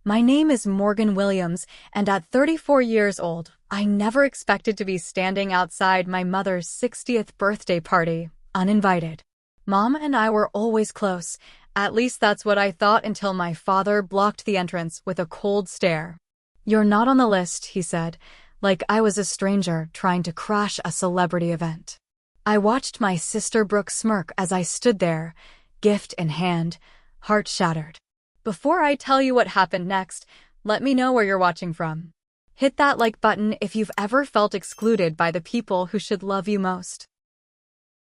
My name is Morgan Williams, and at 34 years old, I never expected to be standing outside my mother's 60th birthday party, uninvited. Mom and I were always close. At least that's what I thought until my father blocked the entrance with a cold stare. "You're not on the list," he said, like I was a stranger trying to crash a celebrity event. I watched my sister Brooke smirk as I stood there, gift in hand, heart shattered. Before I tell you what happened next, let me know where you're watching from. Hit that like button if you've ever felt excluded by the people who should love you most.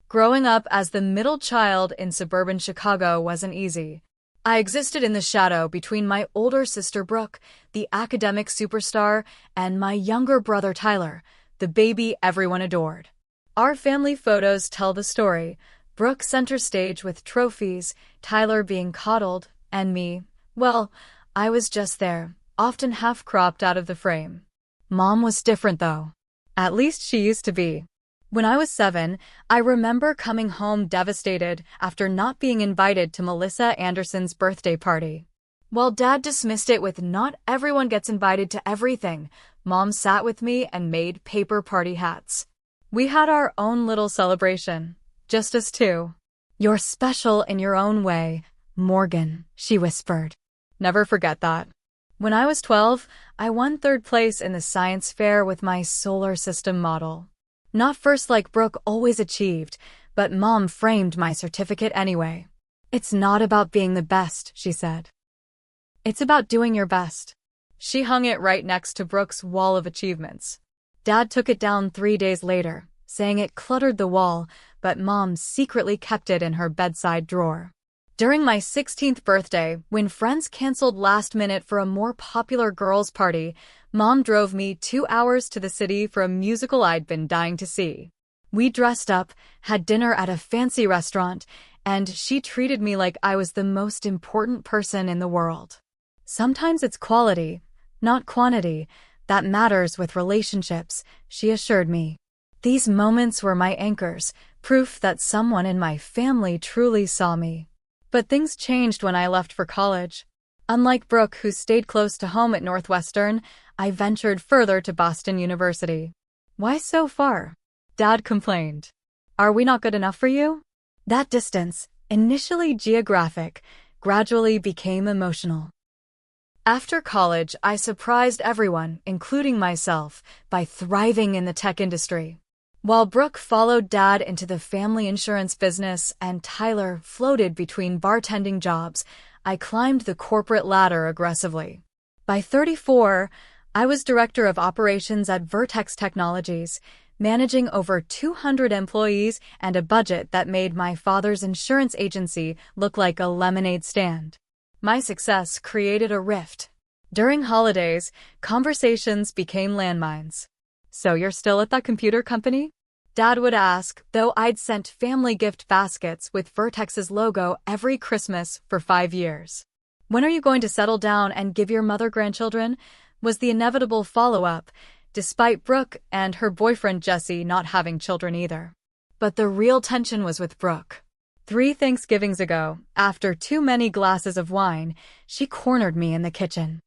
Growing up as the middle child in suburban Chicago wasn't easy. I existed in the shadow between my older sister Brooke, the academic superstar, and my younger brother Tyler, the baby everyone adored. Our family photos tell the story. Brooke center stage with trophies, Tyler being coddled, and me, well, I was just there, often half-cropped out of the frame. Mom was different though. At least she used to be. When I was 7, I remember coming home devastated after not being invited to Melissa Anderson's birthday party. While Dad dismissed it with "not everyone gets invited to everything," Mom sat with me and made paper party hats. We had our own little celebration, just us two. "You're special in your own way, Morgan," she whispered. Never forget that. When I was 12, I won 3rd place in the science fair with my solar system model. Not first like Brooke always achieved, but Mom framed my certificate anyway. "It's not about being the best," she said. "It's about doing your best." She hung it right next to Brooke's wall of achievements. Dad took it down 3 days later, saying it cluttered the wall, but Mom secretly kept it in her bedside drawer. During my 16th birthday, when friends canceled last minute for a more popular girls' party, Mom drove me 2 hours to the city for a musical I'd been dying to see. We dressed up, had dinner at a fancy restaurant, and she treated me like I was the most important person in the world. Sometimes it's quality, not quantity, that matters with relationships, she assured me. These moments were my anchors, proof that someone in my family truly saw me. But things changed when I left for college. Unlike Brooke, who stayed close to home at Northwestern, I ventured further to Boston University. "Why so far?" Dad complained. "Are we not good enough for you?" That distance, initially geographic, gradually became emotional. After college, I surprised everyone, including myself, by thriving in the tech industry. While Brooke followed Dad into the family insurance business and Tyler floated between bartending jobs, I climbed the corporate ladder aggressively. By 34, I was director of operations at Vertex Technologies, managing over 200 employees and a budget that made my father's insurance agency look like a lemonade stand. My success created a rift. During holidays, conversations became landmines. "So you're still at that computer company?" Dad would ask, though I'd sent family gift baskets with Vertex's logo every Christmas for 5 years. "When are you going to settle down and give your mother grandchildren?" was the inevitable follow-up, despite Brooke and her boyfriend Jesse not having children either. But the real tension was with Brooke. 3 Thanksgivings ago, after too many glasses of wine, she cornered me in the kitchen.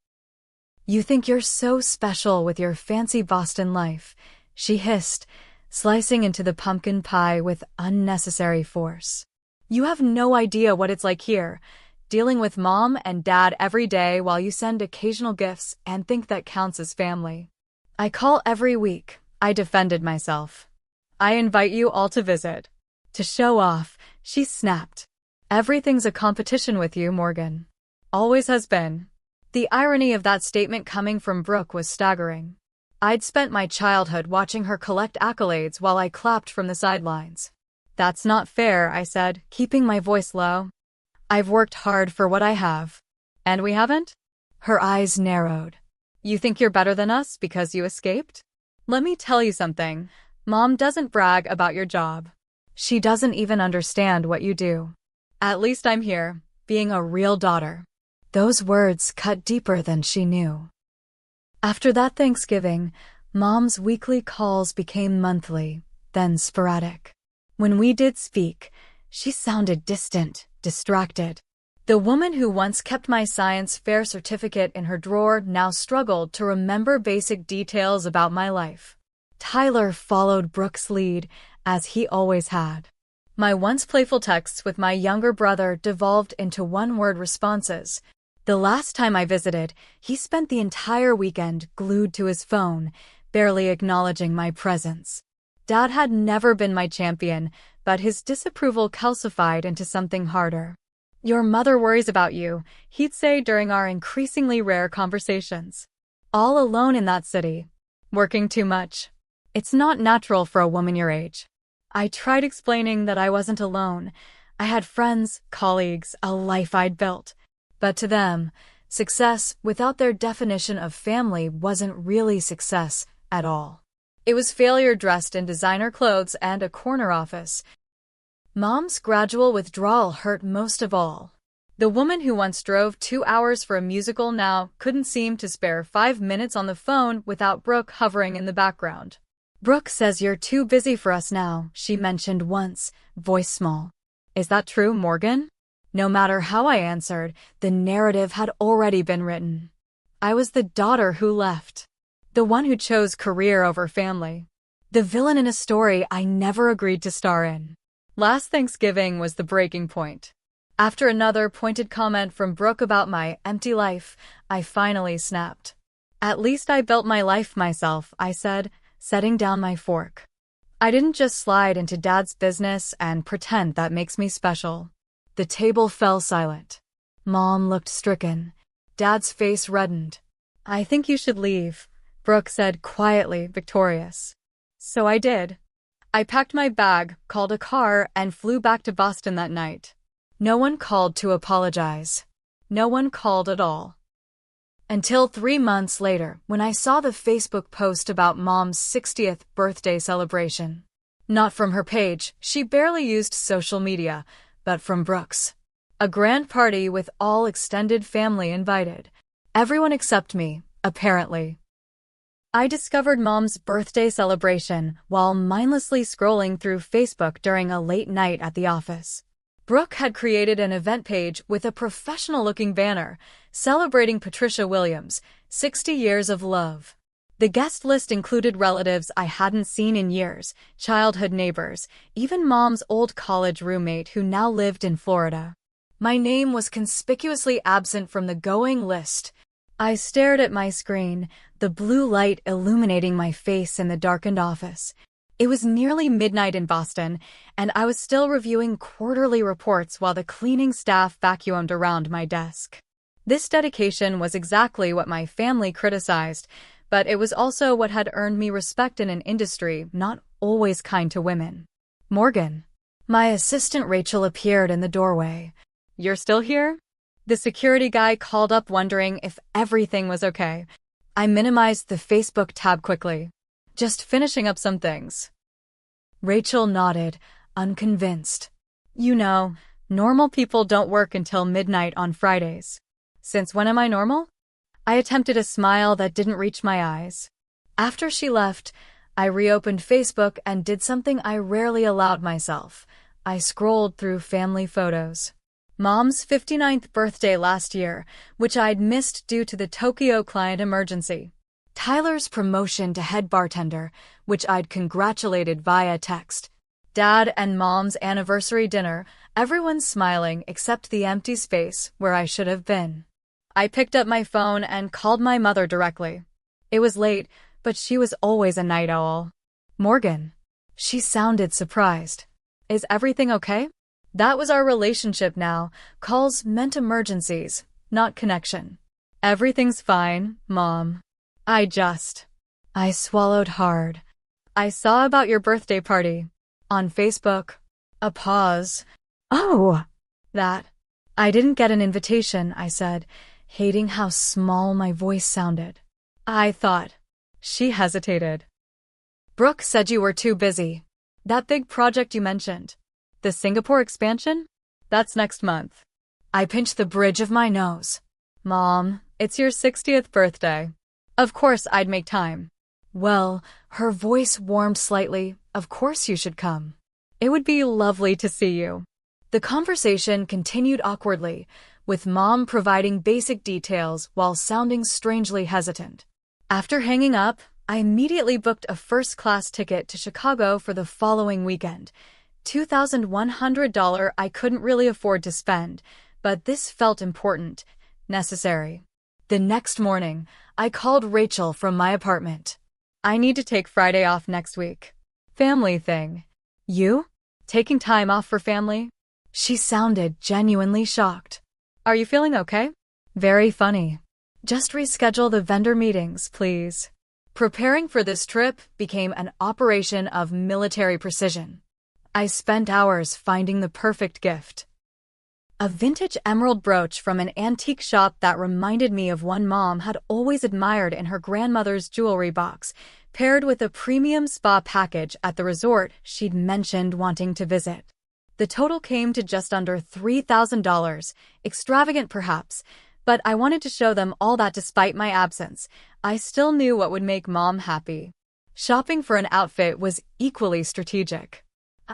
"You think you're so special with your fancy Boston life," she hissed, slicing into the pumpkin pie with unnecessary force. "You have no idea what it's like here, dealing with Mom and Dad every day while you send occasional gifts and think that counts as family." "I call every week," I defended myself. "I invite you all to visit." To show off, she snapped. "Everything's a competition with you, Morgan. Always has been." The irony of that statement coming from Brooke was staggering. I'd spent my childhood watching her collect accolades while I clapped from the sidelines. "That's not fair," I said, keeping my voice low. "I've worked hard for what I have." "And we haven't?" Her eyes narrowed. "You think you're better than us because you escaped?" Let me tell you something. Mom doesn't brag about your job. She doesn't even understand what you do. At least I'm here, being a real daughter. Those words cut deeper than she knew. After that Thanksgiving, Mom's weekly calls became monthly, then sporadic. When we did speak, she sounded distant, distracted. The woman who once kept my science fair certificate in her drawer now struggled to remember basic details about my life. Tyler followed Brooke's lead, as he always had. My once playful texts with my younger brother devolved into one-word responses. The last time I visited, he spent the entire weekend glued to his phone, barely acknowledging my presence. Dad had never been my champion, but his disapproval calcified into something harder. "Your mother worries about you," he'd say during our increasingly rare conversations. All alone in that city. Working too much. It's not natural for a woman your age. I tried explaining that I wasn't alone. I had friends, colleagues, a life I'd built. But to them, success without their definition of family wasn't really success at all. It was failure dressed in designer clothes and a corner office. Mom's gradual withdrawal hurt most of all. The woman who once drove 2 hours for a musical now couldn't seem to spare 5 minutes on the phone without Brooke hovering in the background. "Brooke says you're too busy for us now," she mentioned once, voice small. "Is that true, Morgan?" No matter how I answered, the narrative had already been written. I was the daughter who left. The one who chose career over family. The villain in a story I never agreed to star in. Last Thanksgiving was the breaking point. After another pointed comment from Brooke about my empty life, I finally snapped. "At least I built my life myself," I said, setting down my fork. "I didn't just slide into Dad's business and pretend that makes me special." The table fell silent. Mom looked stricken. Dad's face reddened. "I think you should leave," Brooke said quietly, victorious. So I did. I packed my bag, called a car, and flew back to Boston that night. No one called to apologize. No one called at all. Until 3 months later, when I saw the Facebook post about Mom's 60th birthday celebration. Not from her page, she barely used social media, but from Brooke's. A grand party with all extended family invited. Everyone except me, apparently. I discovered Mom's birthday celebration while mindlessly scrolling through Facebook during a late night at the office. Brooke had created an event page with a professional-looking banner celebrating Patricia Williams, 60 years of love. The guest list included relatives I hadn't seen in years, childhood neighbors, even Mom's old college roommate who now lived in Florida. My name was conspicuously absent from the going list. I stared at my screen, the blue light illuminating my face in the darkened office. It was nearly midnight in Boston, and I was still reviewing quarterly reports while the cleaning staff vacuumed around my desk. This dedication was exactly what my family criticized, but it was also what had earned me respect in an industry not always kind to women. "Morgan." My assistant Rachel appeared in the doorway. "You're still here?" The security guy called up wondering if everything was okay. I minimized the Facebook tab quickly. "Just finishing up some things." Rachel nodded, unconvinced. "You know, normal people don't work until midnight on Fridays." "Since when am I normal?" I attempted a smile that didn't reach my eyes. After she left, I reopened Facebook and did something I rarely allowed myself. I scrolled through family photos. Mom's 59th birthday last year, which I'd missed due to the Tokyo client emergency. Tyler's promotion to head bartender, which I'd congratulated via text. Dad and Mom's anniversary dinner, everyone smiling except the empty space where I should have been. I picked up my phone and called my mother directly. It was late, but she was always a night owl. "Morgan." She sounded surprised. "Is everything okay?" That was our relationship now. Calls meant emergencies, not connection. "Everything's fine, Mom. I swallowed hard. I saw about your birthday party. On Facebook." A pause. "Oh, that." "I didn't get an invitation," I said, hating how small my voice sounded. "I thought." She hesitated. "Brooke said you were too busy. That big project you mentioned. The Singapore expansion? That's next month." I pinched the bridge of my nose. "Mom, it's your 60th birthday. Of course I'd make time." "Well," her voice warmed slightly, "of course you should come. It would be lovely to see you." The conversation continued awkwardly. with Mom providing basic details while sounding strangely hesitant. After hanging up, I immediately booked a first-class ticket to Chicago for the following weekend. $2,100 I couldn't really afford to spend, but this felt important, necessary. The next morning, I called Rachel from my apartment. I need to take Friday off next week. Family thing. You? Taking time off for family? She sounded genuinely shocked. Are you feeling okay? Very funny. Just reschedule the vendor meetings, please. Preparing for this trip became an operation of military precision. I spent hours finding the perfect gift. A vintage emerald brooch from an antique shop that reminded me of one Mom had always admired in her grandmother's jewelry box, paired with a premium spa package at the resort she'd mentioned wanting to visit. The total came to just under $3,000, extravagant perhaps, but I wanted to show them all that despite my absence, I still knew what would make Mom happy. Shopping for an outfit was equally strategic.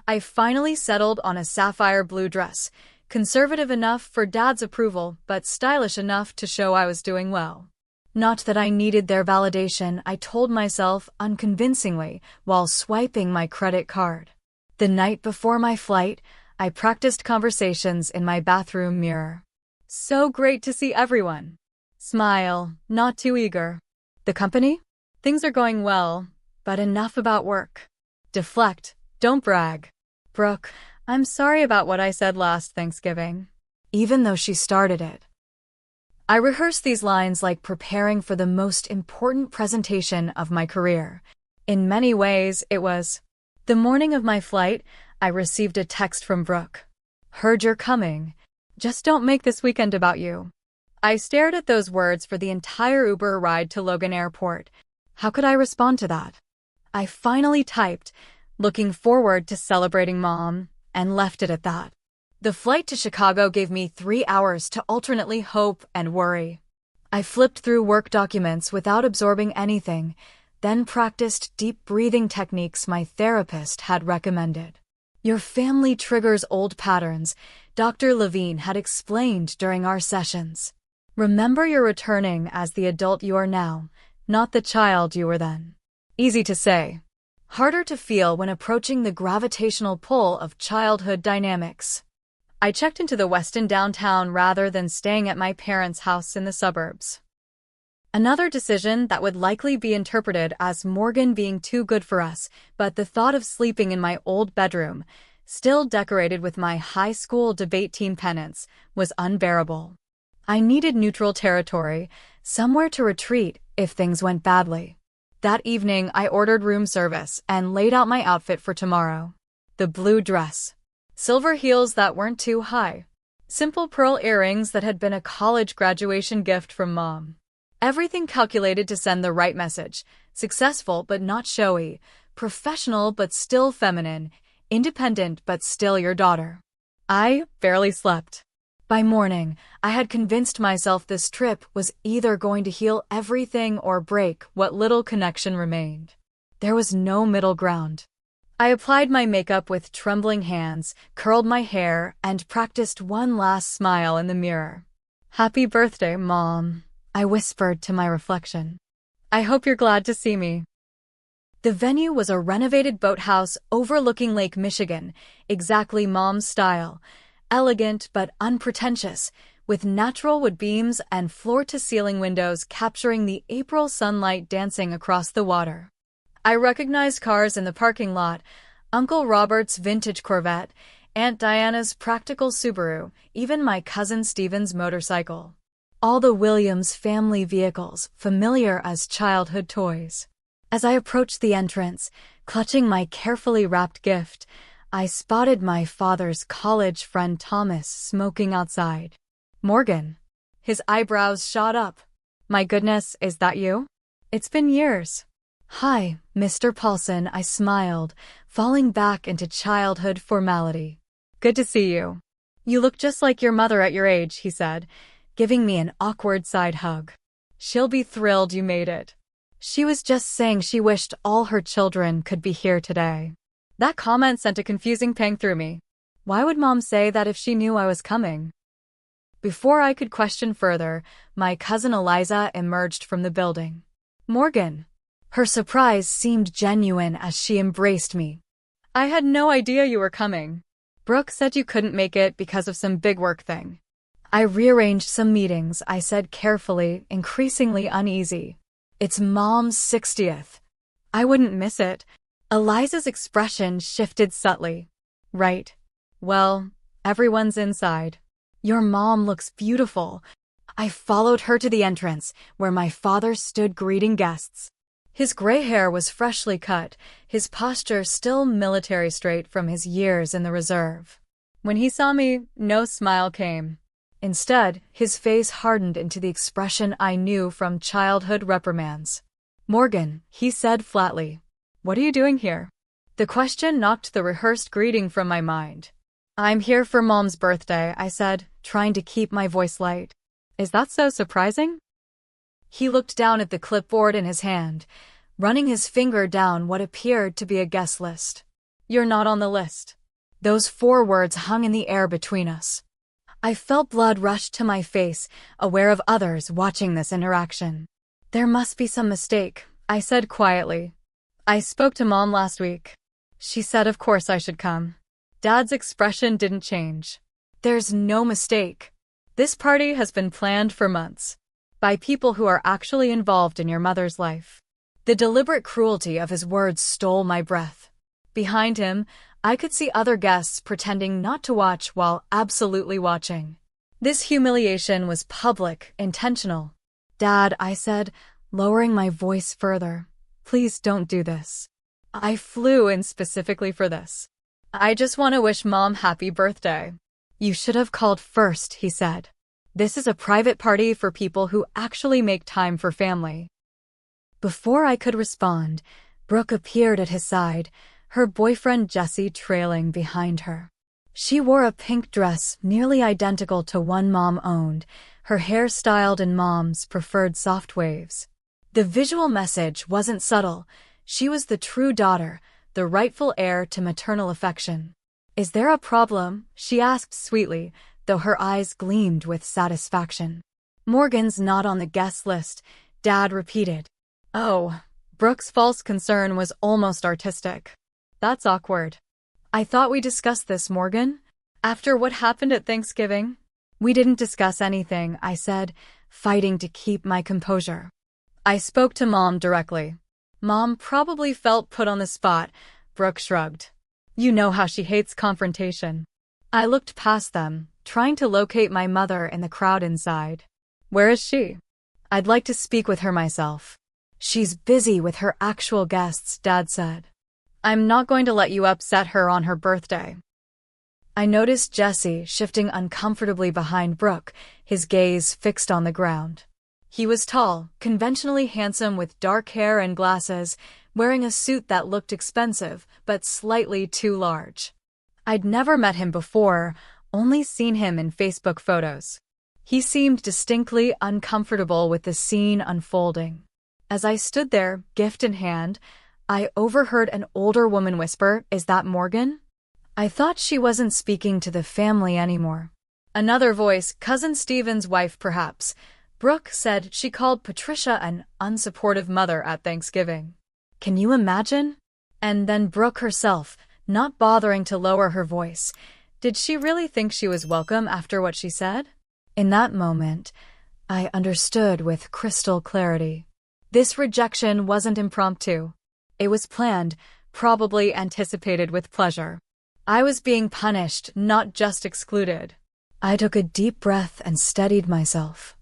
I finally settled on a sapphire blue dress, conservative enough for Dad's approval, but stylish enough to show I was doing well. Not that I needed their validation, I told myself unconvincingly while swiping my credit card. The night before my flight, I practiced conversations in my bathroom mirror. So great to see everyone. Smile, not too eager. The company? Things are going well, but enough about work. Deflect, don't brag. Brooke, I'm sorry about what I said last Thanksgiving. Even though she started it. I rehearsed these lines like preparing for the most important presentation of my career. In many ways, it was. The morning of my flight, I received a text from Brooke. Heard you're coming. Just don't make this weekend about you. I stared at those words for the entire Uber ride to Logan Airport. How could I respond to that? I finally typed, looking forward to celebrating Mom, and left it at that. The flight to Chicago gave me 3 hours to alternately hope and worry. I flipped through work documents without absorbing anything, then practiced deep breathing techniques my therapist had recommended. Your family triggers old patterns, Dr. Levine had explained during our sessions. Remember you're returning as the adult you are now, not the child you were then. Easy to say. Harder to feel when approaching the gravitational pull of childhood dynamics. I checked into the Westin downtown rather than staying at my parents' house in the suburbs. Another decision that would likely be interpreted as Morgan being too good for us, but the thought of sleeping in my old bedroom, still decorated with my high school debate team pennants, was unbearable. I needed neutral territory, somewhere to retreat if things went badly. That evening, I ordered room service and laid out my outfit for tomorrow. The blue dress. Silver heels that weren't too high. Simple pearl earrings that had been a college graduation gift from Mom. Everything calculated to send the right message. Successful but not showy. Professional but still feminine. Independent but still your daughter. I barely slept. By morning, I had convinced myself this trip was either going to heal everything or break what little connection remained. There was no middle ground. I applied my makeup with trembling hands, curled my hair, and practiced one last smile in the mirror. Happy birthday, Mom, I whispered to my reflection. I hope you're glad to see me. The venue was a renovated boathouse overlooking Lake Michigan, exactly Mom's style. Elegant but unpretentious, with natural wood beams and floor-to-ceiling windows capturing the April sunlight dancing across the water. I recognized cars in the parking lot, Uncle Robert's vintage Corvette, Aunt Diana's practical Subaru, even my cousin Stephen's motorcycle. All the Williams family vehicles, familiar as childhood toys. As I approached the entrance, clutching my carefully wrapped gift, I spotted my father's college friend Thomas smoking outside. Morgan. His eyebrows shot up. My goodness, is that you? It's been years. Hi, Mr. Paulson, I smiled, falling back into childhood formality. Good to see you. You look just like your mother at your age, he said, giving me an awkward side hug. She'll be thrilled you made it. She was just saying she wished all her children could be here today. That comment sent a confusing pang through me. Why would Mom say that if she knew I was coming? Before I could question further, my cousin Eliza emerged from the building. Morgan. Her surprise seemed genuine as she embraced me. I had no idea you were coming. Brooke said you couldn't make it because of some big work thing. I rearranged some meetings, I said carefully, increasingly uneasy. It's Mom's 60th. I wouldn't miss it. Eliza's expression shifted subtly. Right. Well, everyone's inside. Your mom looks beautiful. I followed her to the entrance, where my father stood greeting guests. His gray hair was freshly cut, his posture still military straight from his years in the reserve. When he saw me, no smile came. Instead, his face hardened into the expression I knew from childhood reprimands. Morgan, he said flatly. What are you doing here? The question knocked the rehearsed greeting from my mind. I'm here for Mom's birthday, I said, trying to keep my voice light. Is that so surprising? He looked down at the clipboard in his hand, running his finger down what appeared to be a guest list. You're not on the list. Those 4 words hung in the air between us. I felt blood rush to my face, aware of others watching this interaction. There must be some mistake, I said quietly. I spoke to Mom last week. She said of course I should come. Dad's expression didn't change. There's no mistake. This party has been planned for months. By people who are actually involved in your mother's life. The deliberate cruelty of his words stole my breath. Behind him, I could see other guests pretending not to watch while absolutely watching. This humiliation was public, intentional. Dad, I said, lowering my voice further. Please don't do this. I flew in specifically for this. I just want to wish Mom happy birthday. You should have called first, he said. This is a private party for people who actually make time for family. Before I could respond, Brooke appeared at his side, her boyfriend Jesse trailing behind her. She wore a pink dress nearly identical to one Mom owned, her hair styled in Mom's preferred soft waves. The visual message wasn't subtle. She was the true daughter, the rightful heir to maternal affection. Is there a problem? She asked sweetly, though her eyes gleamed with satisfaction. Morgan's not on the guest list, Dad repeated. Oh, Brooke's false concern was almost artistic. That's awkward. I thought we discussed this, Morgan. After what happened at Thanksgiving? We didn't discuss anything, I said, fighting to keep my composure. I spoke to Mom directly. Mom probably felt put on the spot, Brooke shrugged. You know how she hates confrontation. I looked past them, trying to locate my mother in the crowd inside. Where is she? I'd like to speak with her myself. She's busy with her actual guests, Dad said. I'm not going to let you upset her on her birthday. I noticed Jesse shifting uncomfortably behind Brooke, his gaze fixed on the ground. He was tall, conventionally handsome with dark hair and glasses, wearing a suit that looked expensive, but slightly too large. I'd never met him before, only seen him in Facebook photos. He seemed distinctly uncomfortable with the scene unfolding. As I stood there, gift in hand, I overheard an older woman whisper, "Is that Morgan?" I thought she wasn't speaking to the family anymore. Another voice, Cousin Stephen's wife perhaps. Brooke said she called Patricia an unsupportive mother at Thanksgiving. Can you imagine? And then Brooke herself, not bothering to lower her voice. Did she really think she was welcome after what she said? In that moment, I understood with crystal clarity. This rejection wasn't impromptu. It was planned, probably anticipated with pleasure. I was being punished, not just excluded. I took a deep breath and steadied myself.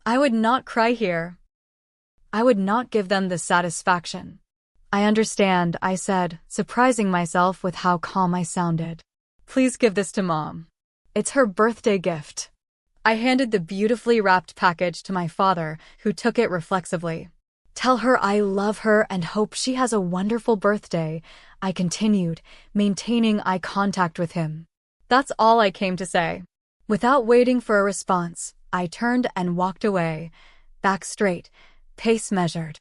I would not cry here. I would not give them the satisfaction. I understand, I said, surprising myself with how calm I sounded. Please give this to Mom. It's her birthday gift. I handed the beautifully wrapped package to my father, who took it reflexively. Tell her I love her and hope she has a wonderful birthday, I continued, maintaining eye contact with him. That's all I came to say. Without waiting for a response, I turned and walked away, back straight, pace measured.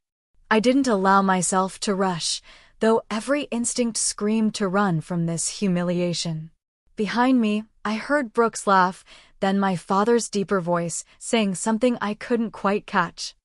I didn't allow myself to rush, though every instinct screamed to run from this humiliation. Behind me, I heard Brooks laugh, then my father's deeper voice, saying something I couldn't quite catch.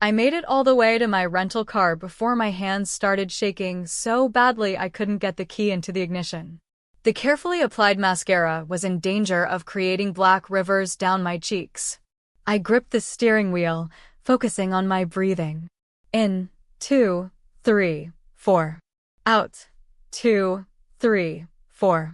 I made it all the way to my rental car before my hands started shaking so badly I couldn't get the key into the ignition. The carefully applied mascara was in danger of creating black rivers down my cheeks. I gripped the steering wheel, focusing on my breathing. In, 2, 3, 4. Out, 2, 3, 4.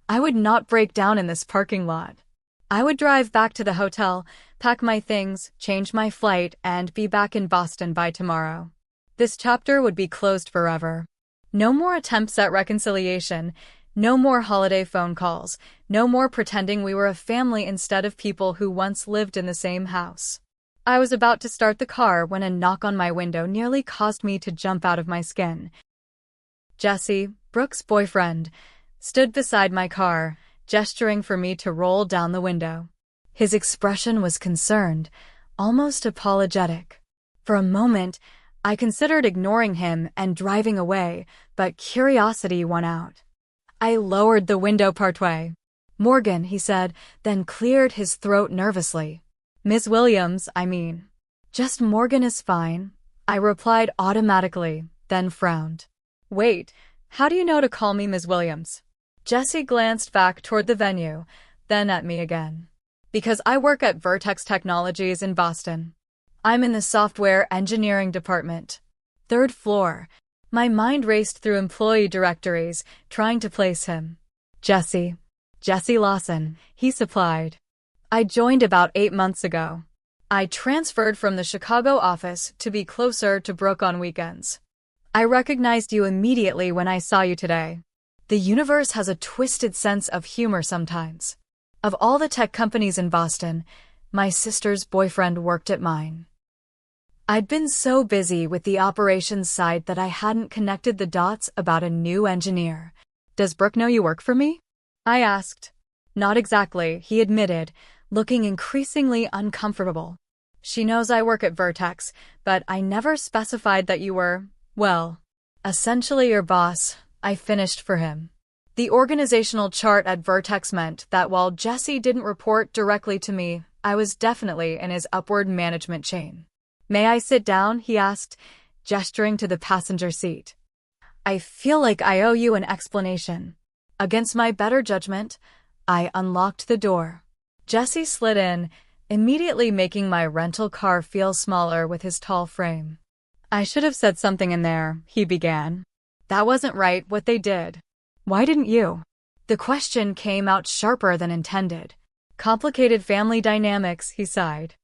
I would not break down in this parking lot. I would drive back to the hotel, pack my things, change my flight, and be back in Boston by tomorrow. This chapter would be closed forever. No more attempts at reconciliation, no more holiday phone calls, no more pretending we were a family instead of people who once lived in the same house. I was about to start the car when a knock on my window nearly caused me to jump out of my skin. Jesse, Brooks' boyfriend, stood beside my car, gesturing for me to roll down the window. His expression was concerned, almost apologetic. For a moment, I considered ignoring him and driving away, but curiosity won out. I lowered the window partway. "Morgan," he said, then cleared his throat nervously. "Ms. Williams, I mean." "Just Morgan is fine," I replied automatically, then frowned. "Wait, how do you know to call me Ms. Williams?" Jesse glanced back toward the venue, then at me again. "Because I work at Vertex Technologies in Boston. I'm in the software engineering department. 3rd floor." My mind raced through employee directories, trying to place him. Jesse Lawson, he supplied. "I joined about 8 months ago. I transferred from the Chicago office to be closer to Brooke on weekends. I recognized you immediately when I saw you today. The universe has a twisted sense of humor sometimes. Of all the tech companies in Boston, my sister's boyfriend worked at mine." I'd been so busy with the operations side that I hadn't connected the dots about a new engineer. "Does Brooke know you work for me?" I asked. "Not exactly," he admitted, looking increasingly uncomfortable. "She knows I work at Vertex, but I never specified that you were, well, essentially your boss," I finished for him. The organizational chart at Vertex meant that while Jesse didn't report directly to me, I was definitely in his upward management chain. "May I sit down?" he asked, gesturing to the passenger seat. "I feel like I owe you an explanation." Against my better judgment, I unlocked the door. Jesse slid in, immediately making my rental car feel smaller with his tall frame. "I should have said something in there," he began. "That wasn't right what they did." "Why didn't you?" The question came out sharper than intended. "Complicated family dynamics," he sighed.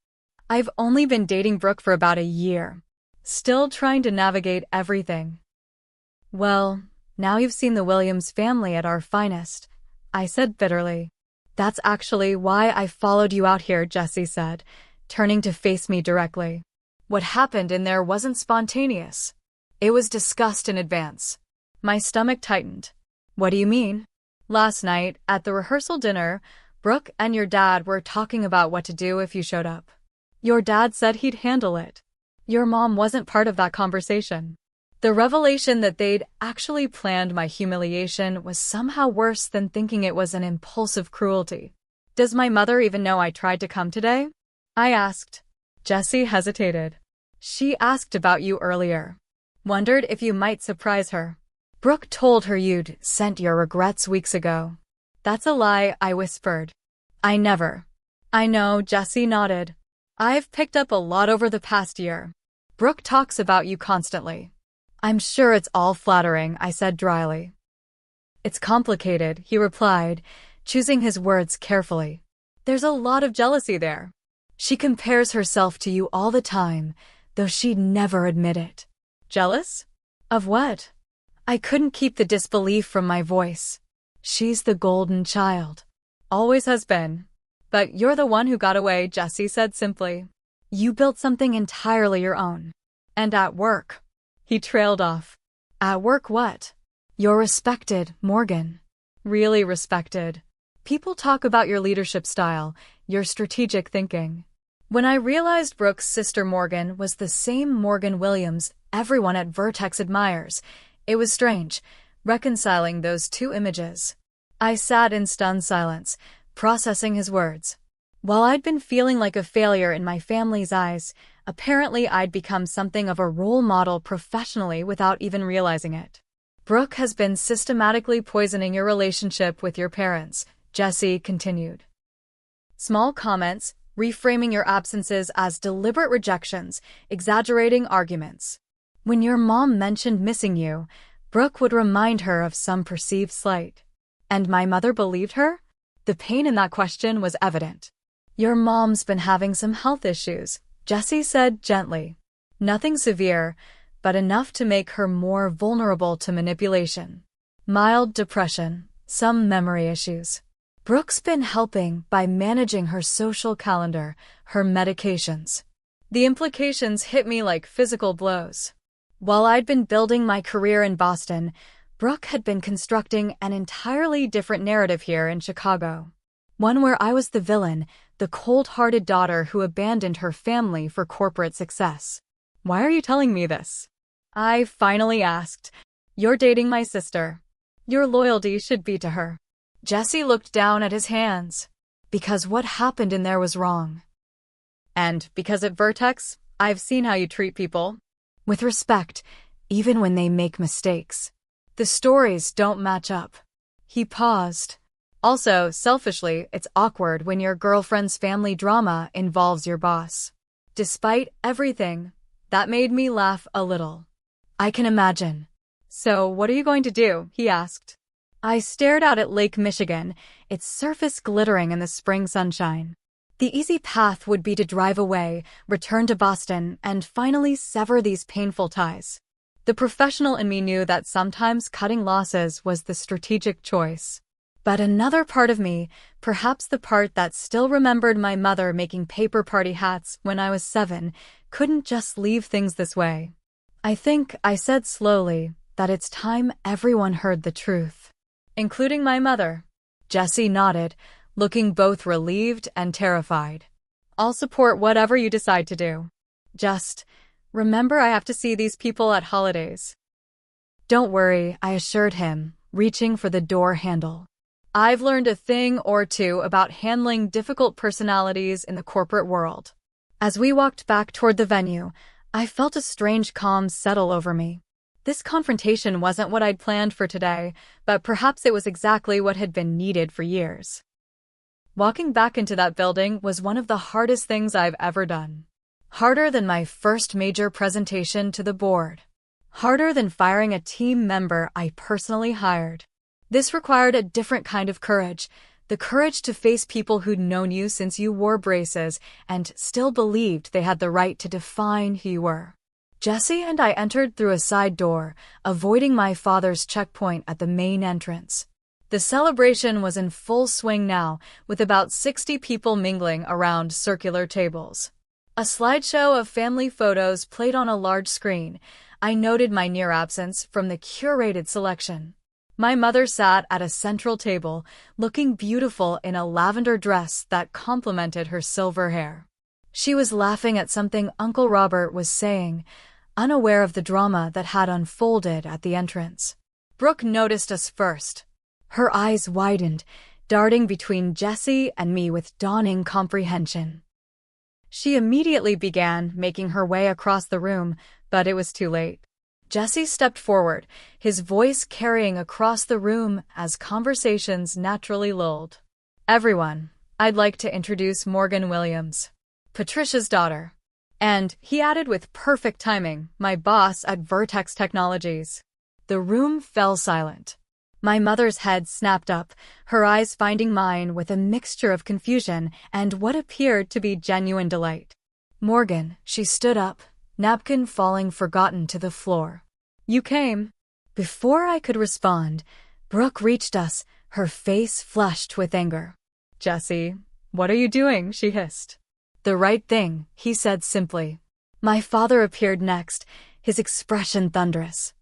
"I've only been dating Brooke for about a year. Still trying to navigate everything." "Well, now you've seen the Williams family at our finest," I said bitterly. "That's actually why I followed you out here," Jesse said, turning to face me directly. "What happened in there wasn't spontaneous. It was discussed in advance." My stomach tightened. "What do you mean?" "Last night, at the rehearsal dinner, Brooke and your dad were talking about what to do if you showed up. Your dad said he'd handle it. Your mom wasn't part of that conversation." The revelation that they'd actually planned my humiliation was somehow worse than thinking it was an impulsive cruelty. "Does my mother even know I tried to come today?" I asked. Jesse hesitated. "She asked about you earlier. Wondered if you might surprise her. Brooke told her you'd sent your regrets weeks ago." "That's a lie," I whispered. "I never." "I know," Jesse nodded. "I've picked up a lot over the past year. Brooke talks about you constantly." "I'm sure it's all flattering," I said dryly. "It's complicated," he replied, choosing his words carefully. "There's a lot of jealousy there. She compares herself to you all the time, though she'd never admit it." "Jealous? Of what?" I couldn't keep the disbelief from my voice. "She's the golden child. Always has been. But you're the one who got away," Jesse said simply. "You built something entirely your own. And at work." He trailed off. "At work what?" "You're respected, Morgan. Really respected. People talk about your leadership style, your strategic thinking." When I realized Brooke's sister Morgan was the same Morgan Williams everyone at Vertex admires, it was strange, reconciling those two images. I sat in stunned silence, processing his words. While I'd been feeling like a failure in my family's eyes, apparently I'd become something of a role model professionally without even realizing it. Brooke has been systematically poisoning your relationship with your parents, Jesse continued. Small comments, reframing your absences as deliberate rejections, exaggerating arguments. When your mom mentioned missing you, Brooke would remind her of some perceived slight. And my mother believed her? The pain in that question was evident. Your mom's been having some health issues, Jesse said gently. Nothing severe, but enough to make her more vulnerable to manipulation. Mild depression, some memory issues. Brooke's been helping by managing her social calendar, her medications. The implications hit me like physical blows. While I'd been building my career in Boston, Brooke had been constructing an entirely different narrative here in Chicago. One where I was the villain, the cold-hearted daughter who abandoned her family for corporate success. Why are you telling me this? I finally asked. You're dating my sister. Your loyalty should be to her. Jesse looked down at his hands. Because what happened in there was wrong. And because at Vertex, I've seen how you treat people. With respect, even when they make mistakes. The stories don't match up. He paused. Also, selfishly, it's awkward when your girlfriend's family drama involves your boss. Despite everything, that made me laugh a little. I can imagine. So, what are you going to do? He asked. I stared out at Lake Michigan, its surface glittering in the spring sunshine. The easy path would be to drive away, return to Boston, and finally sever these painful ties. The professional in me knew that sometimes cutting losses was the strategic choice. But another part of me, perhaps the part that still remembered my mother making paper party hats when I was 7, couldn't just leave things this way. I think I said slowly that it's time everyone heard the truth. Including my mother. Jesse nodded, looking both relieved and terrified. I'll support whatever you decide to do. Just remember I have to see these people at holidays. Don't worry, I assured him, reaching for the door handle. I've learned a thing or two about handling difficult personalities in the corporate world. As we walked back toward the venue, I felt a strange calm settle over me. This confrontation wasn't what I'd planned for today, but perhaps it was exactly what had been needed for years. Walking back into that building was one of the hardest things I've ever done. Harder than my first major presentation to the board. Harder than firing a team member I personally hired. This required a different kind of courage, the courage to face people who'd known you since you wore braces and still believed they had the right to define who you were. Jesse and I entered through a side door, avoiding my father's checkpoint at the main entrance. The celebration was in full swing now, with about 60 people mingling around circular tables. A slideshow of family photos played on a large screen. I noted my near absence from the curated selection. My mother sat at a central table, looking beautiful in a lavender dress that complemented her silver hair. She was laughing at something Uncle Robert was saying, unaware of the drama that had unfolded at the entrance. Brooke noticed us first. Her eyes widened, darting between Jesse and me with dawning comprehension. She immediately began making her way across the room, but it was too late. Jesse stepped forward, his voice carrying across the room as conversations naturally lulled. Everyone, I'd like to introduce Morgan Williams, Patricia's daughter. And, he added with perfect timing, my boss at Vertex Technologies. The room fell silent. My mother's head snapped up, her eyes finding mine with a mixture of confusion and what appeared to be genuine delight. Morgan, she stood up, napkin falling forgotten to the floor. You came. Before I could respond, Brooke reached us, her face flushed with anger. Jesse, what are you doing? She hissed. The right thing, he said simply. My father appeared next, his expression thunderous.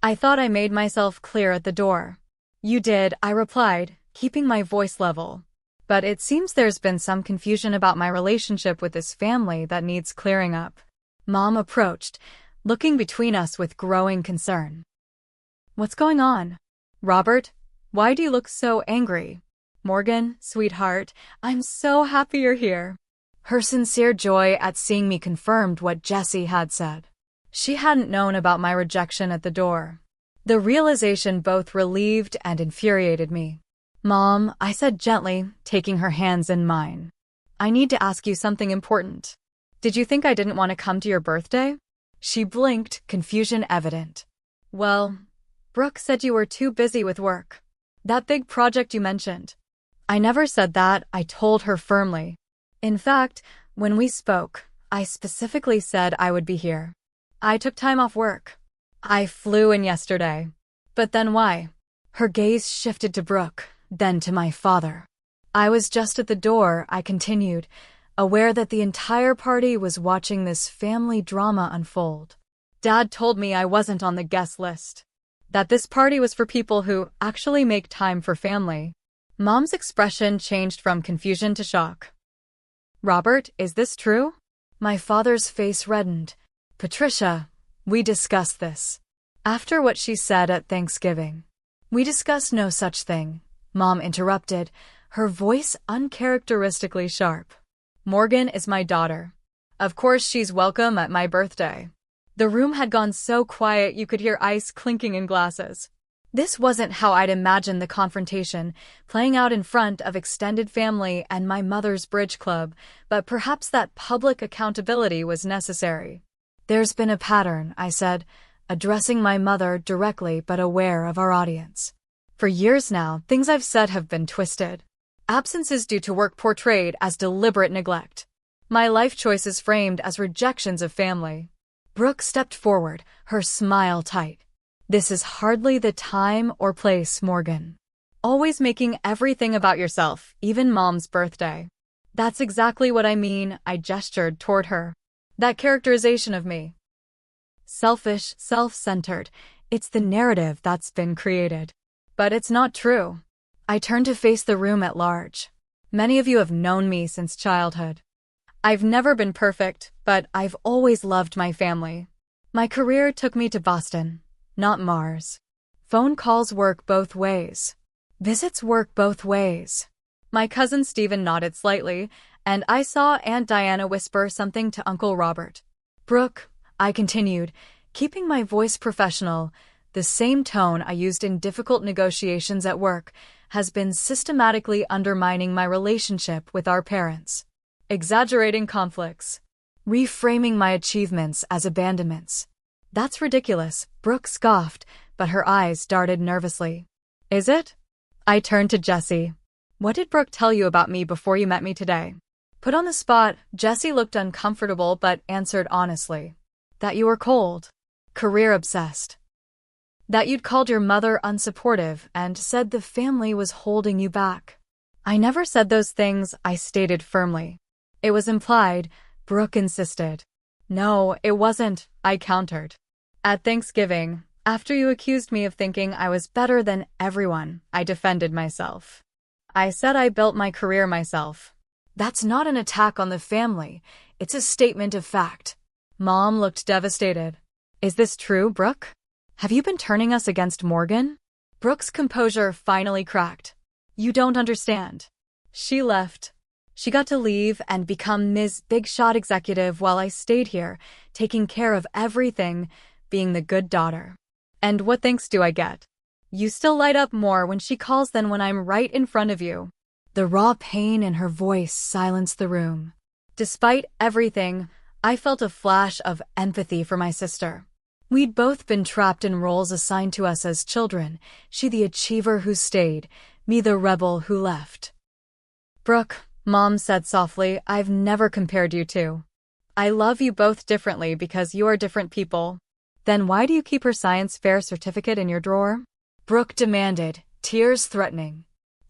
I thought I made myself clear at the door. You did, I replied, keeping my voice level. But it seems there's been some confusion about my relationship with this family that needs clearing up. Mom approached, looking between us with growing concern. What's going on? Robert, Why do you look so angry? Morgan, sweetheart, I'm so happy you're here. Her sincere joy at seeing me confirmed what Jessie had said. She hadn't known about my rejection at the door. The realization both relieved and infuriated me. Mom, I said gently, taking her hands in mine. I need to ask you something important. Did you think I didn't want to come to your birthday? She blinked, confusion evident. Well, Brooke said you were too busy with work. That big project you mentioned. I never said that, I told her firmly. In fact, when we spoke, I specifically said I would be here. I took time off work. I flew in yesterday. But then why? Her gaze shifted to Brooke, then to my father. I was just at the door, I continued, aware that the entire party was watching this family drama unfold. Dad told me I wasn't on the guest list. That this party was for people who actually make time for family. Mom's expression changed from confusion to shock. Robert, is this true? My father's face reddened. Patricia, we discussed this. After what she said at Thanksgiving. We discussed no such thing, Mom interrupted, her voice uncharacteristically sharp. Morgan is my daughter. Of course she's welcome at my birthday. The room had gone so quiet you could hear ice clinking in glasses. This wasn't how I'd imagined the confrontation, playing out in front of extended family and my mother's bridge club, but perhaps that public accountability was necessary. There's been a pattern, I said, addressing my mother directly but aware of our audience. For years now, things I've said have been twisted. Absences due to work portrayed as deliberate neglect. My life choices framed as rejections of family. Brooke stepped forward, her smile tight. This is hardly the time or place, Morgan. Always making everything about yourself, even Mom's birthday. That's exactly what I mean, I gestured toward her. That characterization of me. Selfish, self-centered. It's the narrative that's been created. But it's not true. I turned to face the room at large. Many of you have known me since childhood. I've never been perfect, but I've always loved my family. My career took me to Boston, not Mars. Phone calls work both ways. Visits work both ways. My cousin Stephen nodded slightly, and I saw Aunt Diana whisper something to Uncle Robert. Brooke, I continued, keeping my voice professional, the same tone I used in difficult negotiations at work, has been systematically undermining my relationship with our parents. Exaggerating conflicts. Reframing my achievements as abandonments. That's ridiculous, Brooke scoffed, but her eyes darted nervously. Is it? I turned to Jessie. What did Brooke tell you about me before you met me today? Put on the spot, Jessie looked uncomfortable but answered honestly. That you were cold. Career-obsessed. That you'd called your mother unsupportive and said the family was holding you back. I never said those things, I stated firmly. It was implied, Brooke insisted. No, it wasn't, I countered. At Thanksgiving, after you accused me of thinking I was better than everyone, I defended myself. I said I built my career myself. That's not an attack on the family, it's a statement of fact. Mom looked devastated. Is this true, Brooke? Have you been turning us against Morgan? Brooke's composure finally cracked. You don't understand. She left. She got to leave and become Ms. Big Shot Executive while I stayed here, taking care of everything, being the good daughter. And what thanks do I get? You still light up more when she calls than when I'm right in front of you. The raw pain in her voice silenced the room. Despite everything, I felt a flash of empathy for my sister. We'd both been trapped in roles assigned to us as children, she the achiever who stayed, me the rebel who left. Brooke, Mom said softly, I've never compared you two. I love you both differently because you are different people. Then why do you keep her science fair certificate in your drawer? Brooke demanded, tears threatening.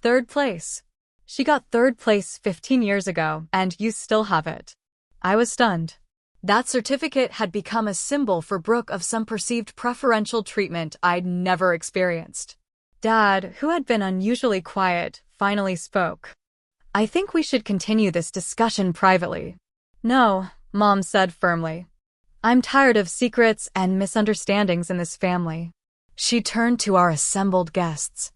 3rd place. She got 3rd place 15 years ago, and you still have it. I was stunned. That certificate had become a symbol for Brooke of some perceived preferential treatment I'd never experienced. Dad, who had been unusually quiet, finally spoke. I think we should continue this discussion privately. No, Mom said firmly. I'm tired of secrets and misunderstandings in this family. She turned to our assembled guests.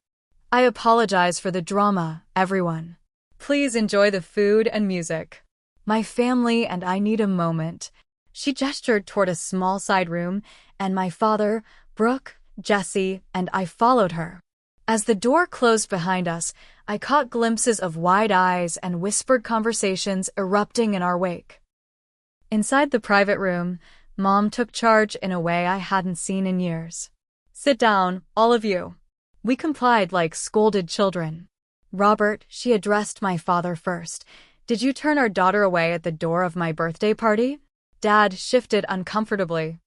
I apologize for the drama, everyone. Please enjoy the food and music. My family and I need a moment. She gestured toward a small side room, and my father, Brooke, Jesse, and I followed her. As the door closed behind us, I caught glimpses of wide eyes and whispered conversations erupting in our wake. Inside the private room, Mom took charge in a way I hadn't seen in years. Sit down, all of you. We complied like scolded children. Robert, she addressed my father first. Did you turn our daughter away at the door of my birthday party? Dad shifted uncomfortably.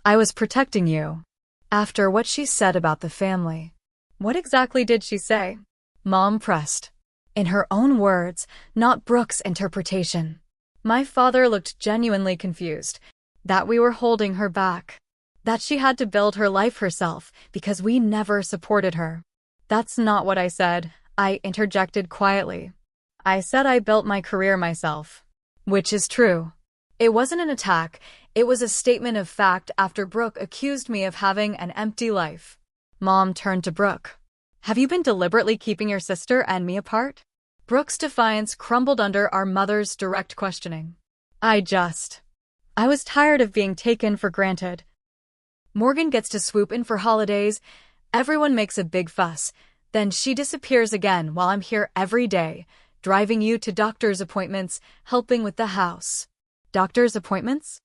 I was protecting you. After what she said about the family. What exactly did she say? Mom pressed. In her own words, not Brooke's interpretation. My father looked genuinely confused. That we were holding her back. That she had to build her life herself because we never supported her. That's not what I said, I interjected quietly. I said I built my career myself. Which is true. It wasn't an attack, it was a statement of fact after Brooke accused me of having an empty life. Mom turned to Brooke. Have you been deliberately keeping your sister and me apart? Brooke's defiance crumbled under our mother's direct questioning. I was tired of being taken for granted. Morgan gets to swoop in for holidays, everyone makes a big fuss, then she disappears again while I'm here every day, driving you to doctor's appointments, helping with the house. Doctor's appointments?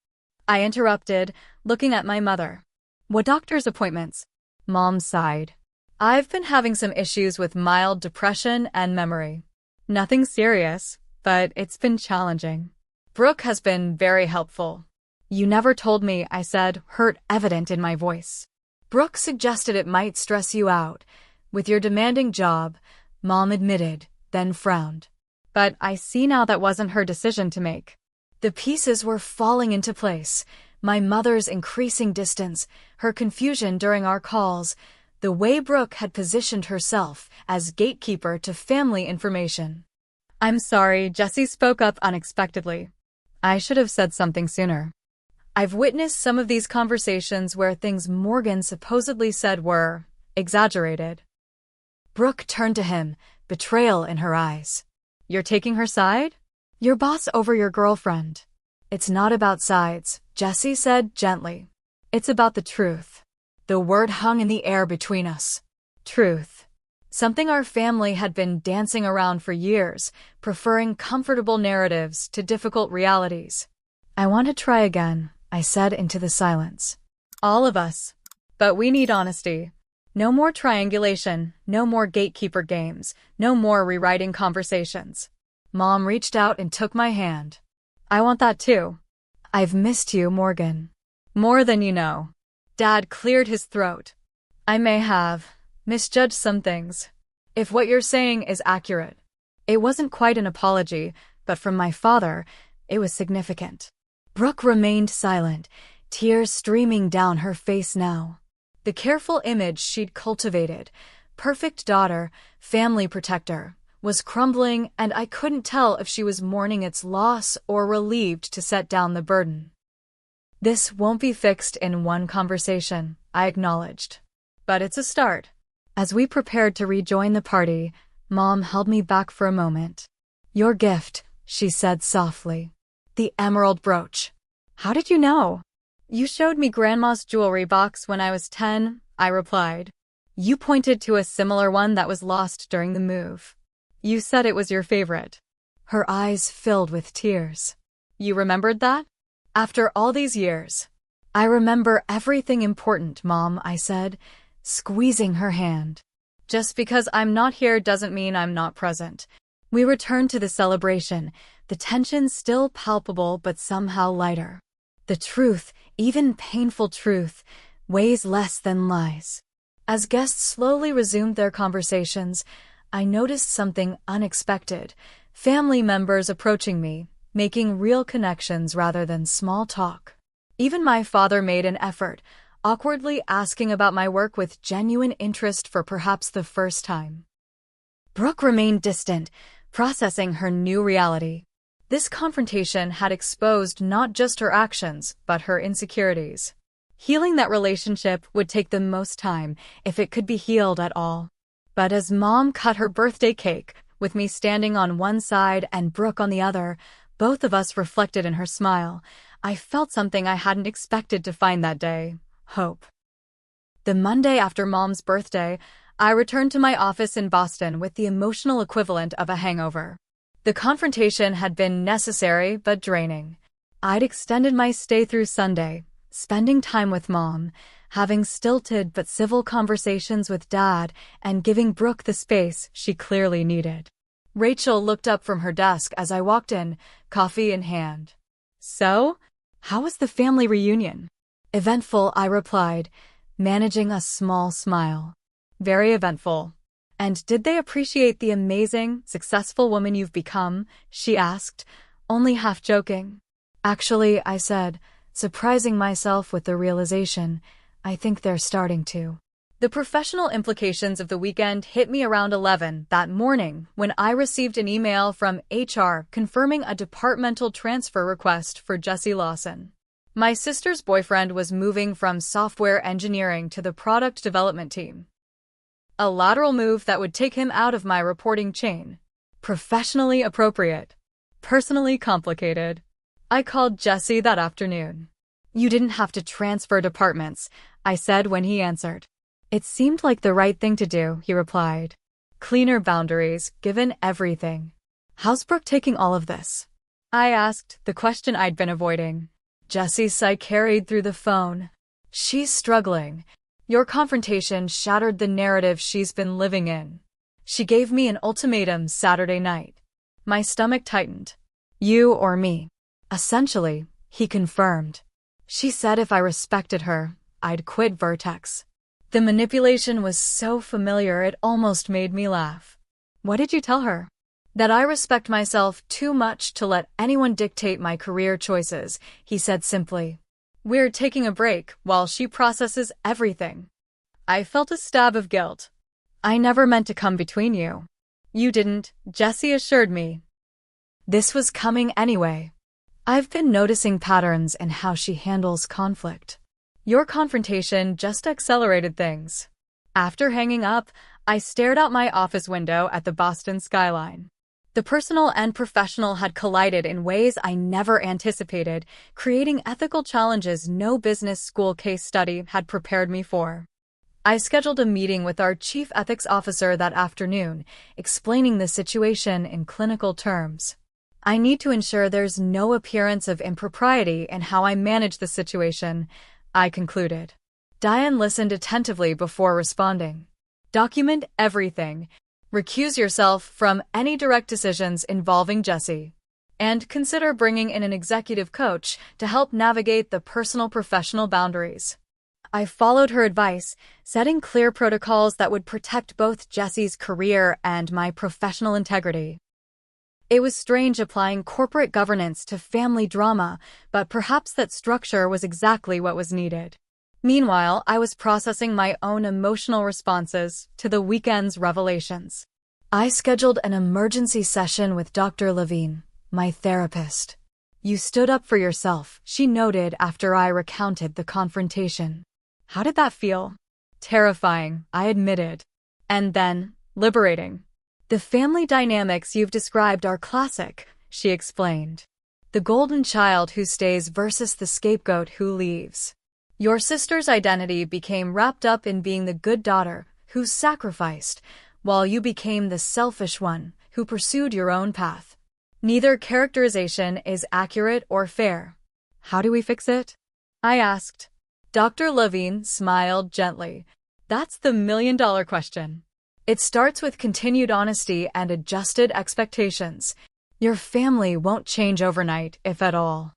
I interrupted, looking at my mother. What doctor's appointments? Mom sighed. I've been having some issues with mild depression and memory. Nothing serious, but it's been challenging. Brooke has been very helpful. You never told me, I said, hurt evident in my voice. Brooke suggested it might stress you out. With your demanding job, Mom admitted, then frowned. But I see now that wasn't her decision to make. The pieces were falling into place. My mother's increasing distance, her confusion during our calls, the way Brooke had positioned herself as gatekeeper to family information. I'm sorry, Jesse spoke up unexpectedly. I should have said something sooner. I've witnessed some of these conversations where things Morgan supposedly said were exaggerated. Brooke turned to him, betrayal in her eyes. You're taking her side? Your boss over your girlfriend. It's not about sides, Jesse said gently. It's about the truth. The word hung in the air between us. Truth. Something our family had been dancing around for years, preferring comfortable narratives to difficult realities. I want to try again, I said into the silence. All of us. But we need honesty. No more triangulation, no more gatekeeper games, no more rewriting conversations. Mom reached out and took my hand. I want that too. I've missed you, Morgan. More than you know. Dad cleared his throat. I may have misjudged some things. If what you're saying is accurate. It wasn't quite an apology, but from my father, it was significant. Brooke remained silent, tears streaming down her face now. The careful image she'd cultivated, perfect daughter, family protector, was crumbling, and I couldn't tell if she was mourning its loss or relieved to set down the burden. This won't be fixed in one conversation, I acknowledged. But it's a start. As we prepared to rejoin the party, Mom held me back for a moment. Your gift, she said softly. The emerald brooch. How did you know? You showed me Grandma's jewelry box when I was 10, I replied. You pointed to a similar one that was lost during the move. You said it was your favorite. Her eyes filled with tears. You remembered that? After all these years. I remember everything important, Mom, I said, squeezing her hand. Just because I'm not here doesn't mean I'm not present. We returned to the celebration, the tension still palpable but somehow lighter. The truth, even painful truth, weighs less than lies. As guests slowly resumed their conversations, I noticed something unexpected. Family members approaching me, making real connections rather than small talk. Even my father made an effort, awkwardly asking about my work with genuine interest for perhaps the first time. Brooke remained distant, processing her new reality. This confrontation had exposed not just her actions, but her insecurities. Healing that relationship would take the most time, if it could be healed at all. But as Mom cut her birthday cake, with me standing on one side and Brooke on the other, both of us reflected in her smile, I felt something I hadn't expected to find that day: hope. The Monday after Mom's birthday, I returned to my office in Boston with the emotional equivalent of a hangover. The confrontation had been necessary but draining. I'd extended my stay through Sunday, spending time with Mom, having stilted but civil conversations with Dad, and giving Brooke the space she clearly needed. Rachel looked up from her desk as I walked in, coffee in hand. "So, how was the family reunion?" "Eventful," I replied, managing a small smile. "Very eventful. And did they appreciate the amazing, successful woman you've become?" she asked, only half joking. "Actually," I said, surprising myself with the realization, "I think they're starting to." The professional implications of the weekend hit me around 11 that morning when I received an email from HR confirming a departmental transfer request for Jesse Lawson. My sister's boyfriend was moving from software engineering to the product development team. A lateral move that would take him out of my reporting chain. Professionally appropriate. Personally complicated. I called Jesse that afternoon. "You didn't have to transfer departments," I said when he answered. "It seemed like the right thing to do," he replied. "Cleaner boundaries, given everything." "How's Brooke taking all of this?" I asked, the question I'd been avoiding. Jesse's sigh carried through the phone. "She's struggling. Your confrontation shattered the narrative she's been living in. She gave me an ultimatum Saturday night." My stomach tightened. "You or me?" "Essentially," he confirmed. "She said if I respected her, I'd quit Vertex." The manipulation was so familiar it almost made me laugh. "What did you tell her?" "That I respect myself too much to let anyone dictate my career choices," he said simply. "We're taking a break while she processes everything." I felt a stab of guilt. "I never meant to come between you." "You didn't," Jesse assured me. This was coming anyway. "I've been noticing patterns in how she handles conflict. Your confrontation just accelerated things." After hanging up, I stared out my office window at the Boston skyline. The personal and professional had collided in ways I never anticipated, creating ethical challenges no business school case study had prepared me for. I scheduled a meeting with our chief ethics officer that afternoon, explaining the situation in clinical terms. "I need to ensure there's no appearance of impropriety in how I manage the situation," I concluded. Diane listened attentively before responding. "Document everything. Recuse yourself from any direct decisions involving Jesse. And consider bringing in an executive coach to help navigate the personal-professional boundaries." I followed her advice, setting clear protocols that would protect both Jesse's career and my professional integrity. It was strange applying corporate governance to family drama, but perhaps that structure was exactly what was needed. Meanwhile, I was processing my own emotional responses to the weekend's revelations. I scheduled an emergency session with Dr. Levine, my therapist. "You stood up for yourself," she noted after I recounted the confrontation. "How did that feel?" "Terrifying," I admitted. "And then, liberating." "The family dynamics you've described are classic," she explained. "The golden child who stays versus the scapegoat who leaves. Your sister's identity became wrapped up in being the good daughter who sacrificed, while you became the selfish one who pursued your own path. Neither characterization is accurate or fair." "How do we fix it?" I asked. Dr. Levine smiled gently. "That's the million-dollar question. It starts with continued honesty and adjusted expectations. Your family won't change overnight, if at all."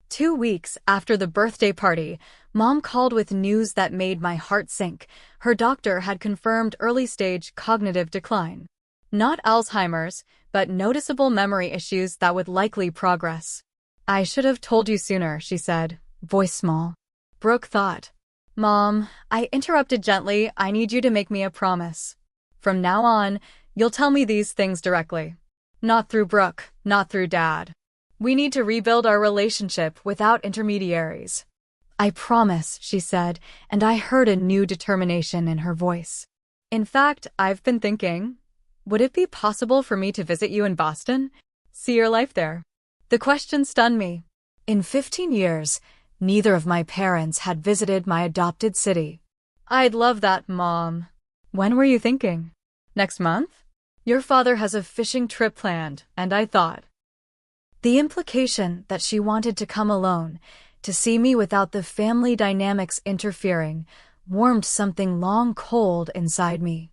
2 weeks after the birthday party, Mom called with news that made my heart sink. Her doctor had confirmed early-stage cognitive decline. Not Alzheimer's, but noticeable memory issues that would likely progress. "I should have told you sooner," she said, voice small. Brooke thought. "Mom," I interrupted gently, "I need you to make me a promise. From now on, you'll tell me these things directly. Not through Brooke, not through Dad. We need to rebuild our relationship without intermediaries." "I promise," she said, and I heard a new determination in her voice. In fact, I've been thinking, would it be possible for me to visit you in Boston? See your life there. The question stunned me. In 15 years, neither of my parents had visited my adopted city. I'd love that, Mom. When were you thinking? Next month? Your father has a fishing trip planned, and I thought. The implication that she wanted to come alone, to see me without the family dynamics interfering, warmed something long cold inside me.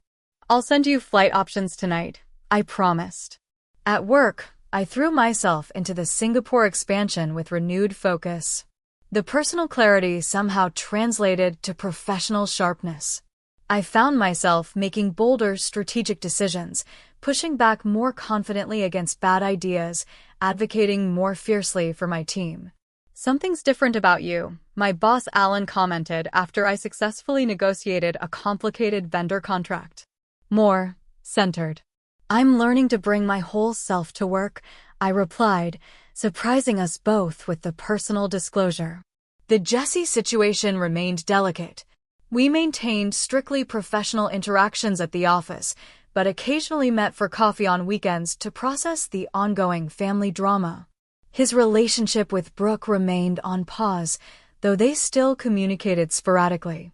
I'll send you flight options tonight, I promised. At work, I threw myself into the Singapore expansion with renewed focus. The personal clarity somehow translated to professional sharpness. I found myself making bolder strategic decisions, pushing back more confidently against bad ideas, advocating more fiercely for my team. Something's different about you, my boss Alan commented after I successfully negotiated a complicated vendor contract. More centered. I'm learning to bring my whole self to work, I replied, surprising us both with the personal disclosure. The Jesse situation remained delicate. We maintained strictly professional interactions at the office, but occasionally met for coffee on weekends to process the ongoing family drama. His relationship with Brooke remained on pause, though they still communicated sporadically.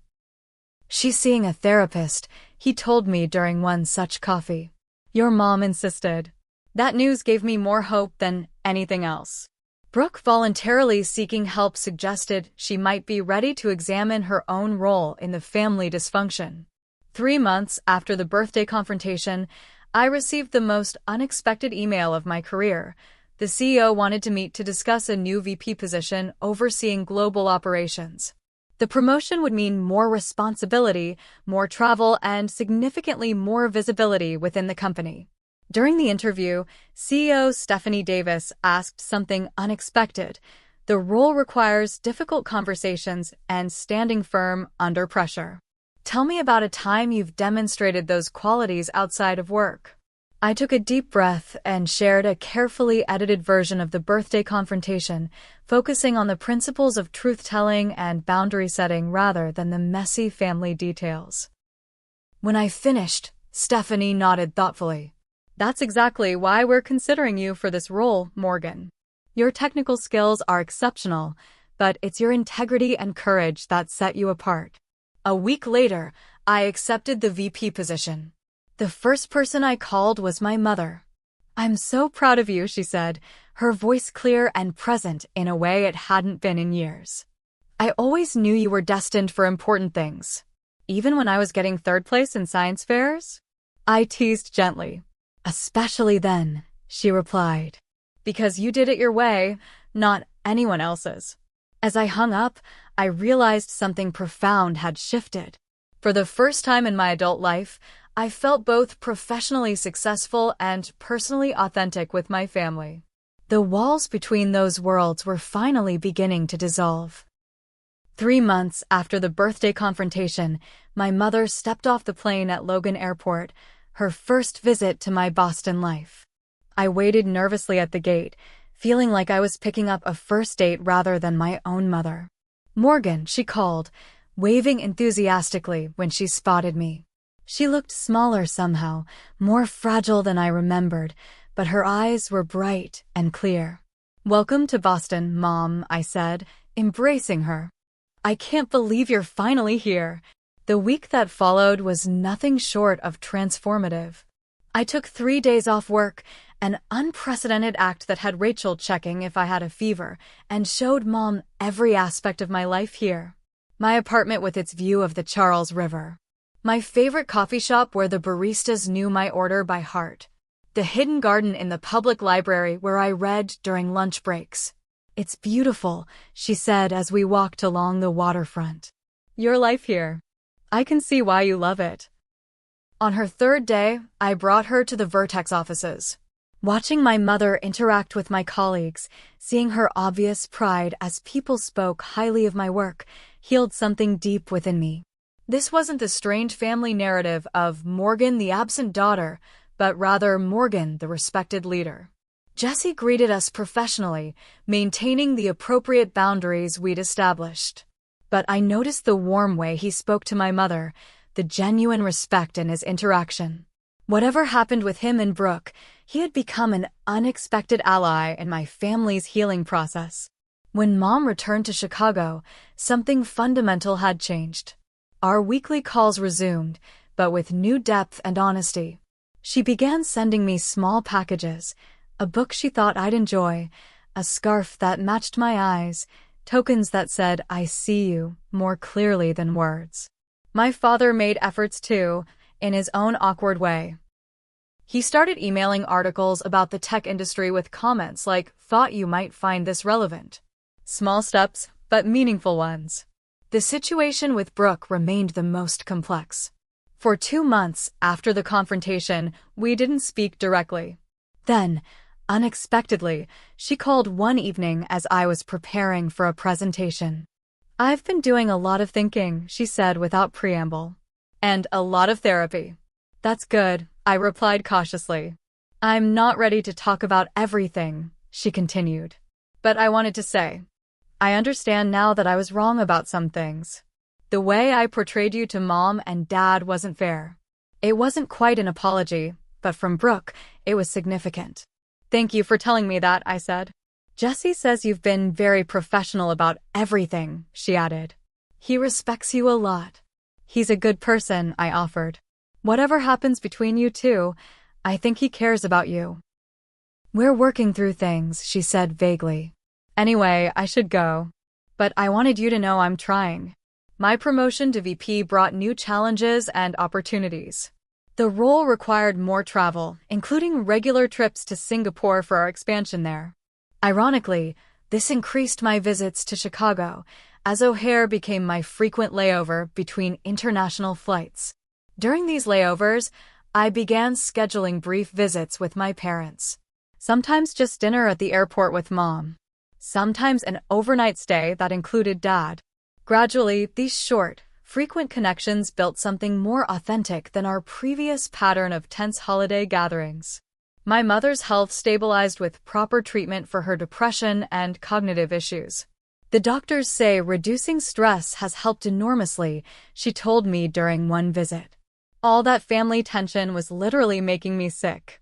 She's seeing a therapist, he told me during one such coffee. Your mom insisted. That news gave me more hope than anything else. Brooke voluntarily seeking help suggested she might be ready to examine her own role in the family dysfunction. 3 months after the birthday confrontation, I received the most unexpected email of my career. The CEO wanted to meet to discuss a new VP position overseeing global operations. The promotion would mean more responsibility, more travel, and significantly more visibility within the company. During the interview, CEO Stephanie Davis asked something unexpected. The role requires difficult conversations and standing firm under pressure. Tell me about a time you've demonstrated those qualities outside of work. I took a deep breath and shared a carefully edited version of the birthday confrontation, focusing on the principles of truth-telling and boundary setting rather than the messy family details. When I finished, Stephanie nodded thoughtfully. That's exactly why we're considering you for this role, Morgan. Your technical skills are exceptional, but it's your integrity and courage that set you apart. A week later, I accepted the VP position. The first person I called was my mother. I'm so proud of you, she said, her voice clear and present in a way it hadn't been in years. I always knew you were destined for important things. Even when I was getting third place in science fairs? I teased gently. Especially then, she replied. Because you did it your way, not anyone else's. As I hung up, I realized something profound had shifted. For the first time in my adult life, I felt both professionally successful and personally authentic with my family. The walls between those worlds were finally beginning to dissolve. 3 months after the birthday confrontation, my mother stepped off the plane at Logan Airport, her first visit to my Boston life. I waited nervously at the gate, feeling like I was picking up a first date rather than my own mother. Morgan, she called, waving enthusiastically when she spotted me. She looked smaller somehow, more fragile than I remembered, but her eyes were bright and clear. Welcome to Boston, Mom, I said, embracing her. I can't believe you're finally here. The week that followed was nothing short of transformative. I took 3 days off work, an unprecedented act that had Rachel checking if I had a fever, and showed Mom every aspect of my life here. My apartment with its view of the Charles River. My favorite coffee shop where the baristas knew my order by heart. The hidden garden in the public library where I read during lunch breaks. It's beautiful, she said as we walked along the waterfront. Your life here. I can see why you love it. On her 3rd day, I brought her to the Vertex offices. Watching my mother interact with my colleagues, seeing her obvious pride as people spoke highly of my work, healed something deep within me. This wasn't the strained family narrative of Morgan the absent daughter, but rather Morgan the respected leader. Jesse greeted us professionally, maintaining the appropriate boundaries we'd established. But I noticed the warm way he spoke to my mother, the genuine respect in his interaction. Whatever happened with him and Brooke, he had become an unexpected ally in my family's healing process. When Mom returned to Chicago, something fundamental had changed. Our weekly calls resumed, but with new depth and honesty. She began sending me small packages, a book she thought I'd enjoy, a scarf that matched my eyes, tokens that said, "I see you," more clearly than words. My father made efforts too, in his own awkward way. He started emailing articles about the tech industry with comments like, "Thought you might find this relevant." Small steps, but meaningful ones. The situation with Brooke remained the most complex. For 2 months after the confrontation, we didn't speak directly. Then, unexpectedly, she called one evening as I was preparing for a presentation. "I've been doing a lot of thinking," she said without preamble. "And a lot of therapy." "That's good," I replied cautiously. "I'm not ready to talk about everything," she continued. "But I wanted to say, I understand now that I was wrong about some things. The way I portrayed you to Mom and Dad wasn't fair." It wasn't quite an apology, but from Brooke, it was significant. "Thank you for telling me that," I said. "Jesse says you've been very professional about everything," she added. "He respects you a lot." "He's a good person," I offered. "Whatever happens between you two, I think he cares about you." "We're working through things," she said vaguely. "Anyway, I should go. But I wanted you to know I'm trying." My promotion to VP brought new challenges and opportunities. The role required more travel, including regular trips to Singapore for our expansion there. Ironically, this increased my visits to Chicago, as O'Hare became my frequent layover between international flights. During these layovers, I began scheduling brief visits with my parents. Sometimes just dinner at the airport with Mom. Sometimes an overnight stay that included Dad. Gradually, these short, frequent connections built something more authentic than our previous pattern of tense holiday gatherings. My mother's health stabilized with proper treatment for her depression and cognitive issues. "The doctors say reducing stress has helped enormously," she told me during one visit. All that family tension was literally making me sick.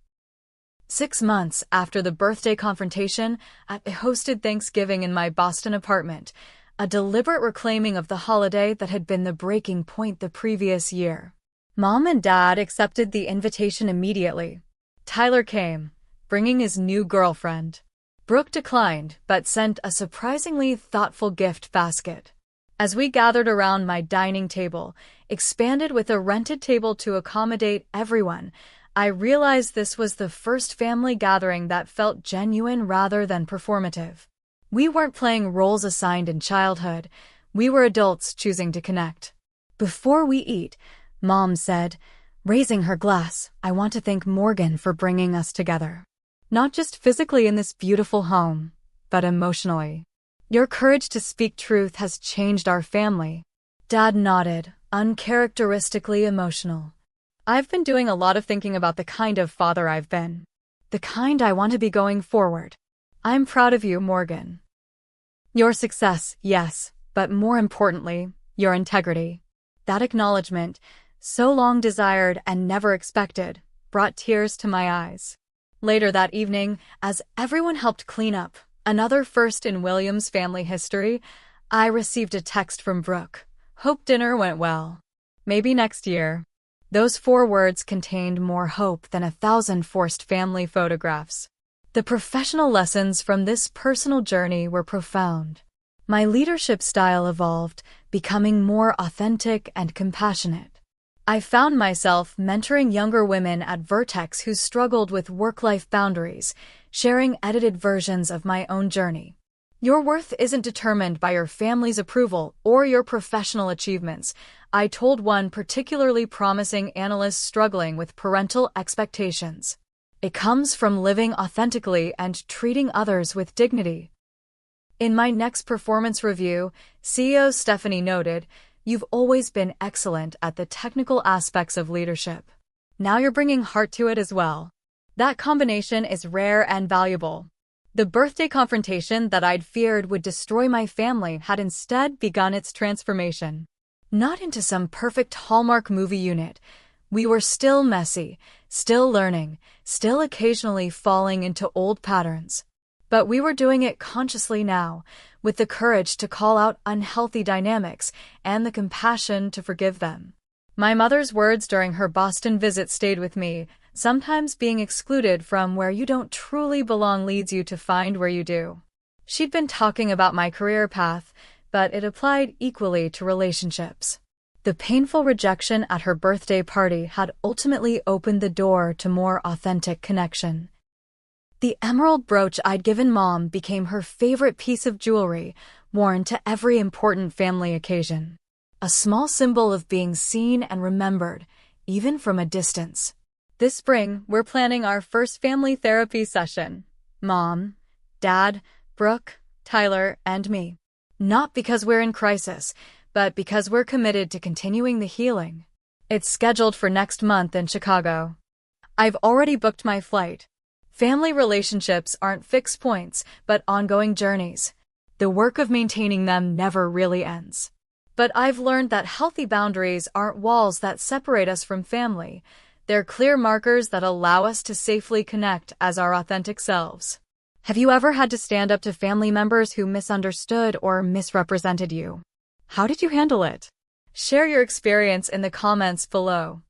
6 months after the birthday confrontation, I hosted Thanksgiving in my Boston apartment, a deliberate reclaiming of the holiday that had been the breaking point the previous year. Mom and Dad accepted the invitation immediately. Tyler came, bringing his new girlfriend. Brooke declined, but sent a surprisingly thoughtful gift basket. As we gathered around my dining table, expanded with a rented table to accommodate everyone, I realized this was the first family gathering that felt genuine rather than performative. We weren't playing roles assigned in childhood. We were adults choosing to connect. "Before we eat," Mom said, raising her glass, "I want to thank Morgan for bringing us together. Not just physically in this beautiful home, but emotionally. Your courage to speak truth has changed our family." Dad nodded, uncharacteristically emotional. "I've been doing a lot of thinking about the kind of father I've been. The kind I want to be going forward. I'm proud of you, Morgan. Your success, yes, but more importantly, your integrity." That acknowledgement, so long desired and never expected, brought tears to my eyes. Later that evening, as everyone helped clean up, another first in Williams' family history, I received a text from Brooke. "Hope dinner went well. Maybe next year." Those 4 words contained more hope than 1,000 forced family photographs. The professional lessons from this personal journey were profound. My leadership style evolved, becoming more authentic and compassionate. I found myself mentoring younger women at Vertex who struggled with work-life boundaries, sharing edited versions of my own journey. Your worth isn't determined by your family's approval or your professional achievements, I told one particularly promising analyst struggling with parental expectations. It comes from living authentically and treating others with dignity. In my next performance review, CEO Stephanie noted, "You've always been excellent at the technical aspects of leadership. Now you're bringing heart to it as well." That combination is rare and valuable. The birthday confrontation that I'd feared would destroy my family had instead begun its transformation. Not into some perfect Hallmark movie unit. We were still messy, still learning, still occasionally falling into old patterns. But we were doing it consciously now, with the courage to call out unhealthy dynamics and the compassion to forgive them. My mother's words during her Boston visit stayed with me. Sometimes being excluded from where you don't truly belong leads you to find where you do. She'd been talking about my career path, but it applied equally to relationships. The painful rejection at her birthday party had ultimately opened the door to more authentic connection. The emerald brooch I'd given Mom became her favorite piece of jewelry, worn to every important family occasion. A small symbol of being seen and remembered, even from a distance. This spring, we're planning our first family therapy session. Mom, Dad, Brooke, Tyler, and me. Not because we're in crisis, but because we're committed to continuing the healing. It's scheduled for next month in Chicago. I've already booked my flight. Family relationships aren't fixed points, but ongoing journeys. The work of maintaining them never really ends. But I've learned that healthy boundaries aren't walls that separate us from family. They're clear markers that allow us to safely connect as our authentic selves. Have you ever had to stand up to family members who misunderstood or misrepresented you? How did you handle it? Share your experience in the comments below.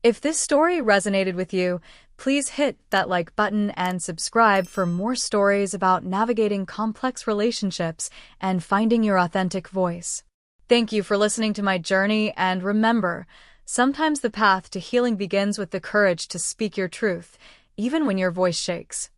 If this story resonated with you, please hit that like button and subscribe for more stories about navigating complex relationships and finding your authentic voice. Thank you for listening to my journey, and remember, sometimes the path to healing begins with the courage to speak your truth, even when your voice shakes.